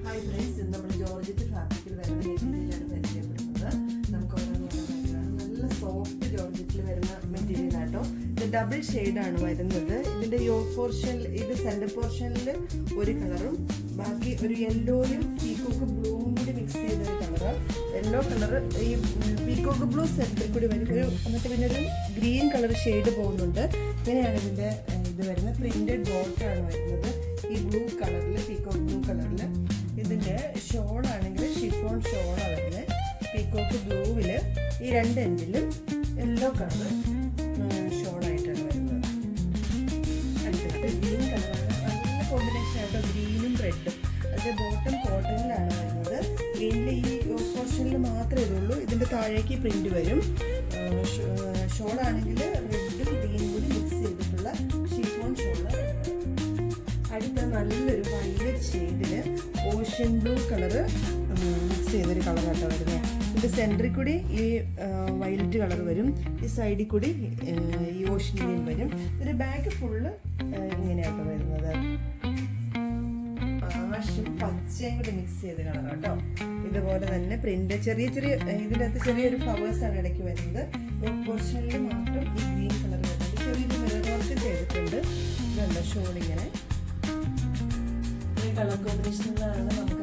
Hi friends, ഇന്ന് നമ്മൾ georgette ഫാബ്രിക്കിൽ വരുന്ന മെറ്റീരിയലാണ് പരിചയപ്പെടുന്നത്. നമുക്ക് നല്ല സോഫ്റ്റ് ജോർജറ്റിൽ വരുന്ന മെറ്റീരിയൽ ആട്ടോ. ഇത് ഡബിൾ ഷെയ്ഡാണ് വരുന്നത്. ഇതിൻ്റെ യോക്ക് പോർഷനിൽ, ഇത് സെൻറ്റർ പോർഷനിൽ ഒരു കളറും ബാക്കി ഒരു യെല്ലോയും പീക്കോക്ക് ബ്ലൂവും കൂടി മിക്സ് ചെയ്ത ഒരു കളറാണ്. യെല്ലോ കളറ് ഈ പീക്കോക്ക് ബ്ലൂ സെൻറ്ററിൽ കൂടി വരും. എന്നിട്ട് പിന്നെ ഒരു ഗ്രീൻ കളർ ഷെയ്ഡ് പോകുന്നുണ്ട്. ഇങ്ങനെയാണ് ഇതിൻ്റെ ഇത് വരുന്നത്. പ്രിൻറ്റഡ് ബോട്ടാണ് വരുന്നത് ഈ ബ്ലൂ കളറിൽ, പീക്കോക്ക് ബ്ലൂ കളറിൽ. ഇതിൻ്റെ ഷോളാണെങ്കിൽ ഷിഫോൺ ഷോളാണ് വരുന്നത്. പീക്കോക്ക് ബ്ലൂവിൽ ഈ രണ്ട് എൻഡിലും യെല്ലോ കളർ ഷോളായിട്ടാണ് വരുന്നത്. അടുത്തത് ഗ്രീൻ കളറാണ്. നല്ല കോമ്പിനേഷൻ ആയിട്ടോ, ഗ്രീനും റെഡും. അതിൻ്റെ ബോട്ടം കോട്ടണിലാണ് വരുന്നത്. ഗ്രീനിൽ ഈ പോർഷനിൽ മാത്രമേ ഇതുള്ളൂ. ഇതിൻ്റെ താഴേക്ക് പ്രിൻറ്റ് വരും. ഷോളാണെങ്കിൽ റെഡും ഗ്രീനും കൂടി മിക്സ് ചെയ്തിട്ടുള്ള ഷിഫോൺ ഷോളാണ്. അടുത്ത നല്ലൊരു വയലറ്റ് ഷെയ്ഡിന് ഓഷ്യൻ ബ്ലൂ കളറ് മിക്സ് ചെയ്തൊരു കളറാട്ടോ വരുന്നത്. ഇതിൻ്റെ സെൻറ്ററിൽ കൂടി ഈ വയലറ്റ് കളർ വരും, ഈ സൈഡിൽ കൂടി ഈ ഓഷ്യൻ ഗ്രീൻ വരും. ഇതിൻ്റെ ബാക്ക് ഫുള്ള് ഇങ്ങനെയാട്ടോ വരുന്നത്. ആഷും പച്ചയും കൂടി മിക്സ് ചെയ്ത് കളറാട്ടോ. ഇതുപോലെ തന്നെ പ്രിന്റ് ചെറിയ ചെറിയ ഇതിൻ്റെ അകത്ത് ചെറിയൊരു ഫ്ലവേഴ്സാണ് ഇടയ്ക്ക് വരുന്നത്. പോർഷനിൽ മാത്രം ഈ ഗ്രീൻ കളർ വരുന്നുണ്ട്. ചെറിയൊരു മിറർ വർക്ക് ചെയ്തിട്ടുണ്ട്. ഇതല്ല ഷോളിങ്ങനെ ഈ കളർ കോമ്പിനേഷനിലാണ് നമുക്ക്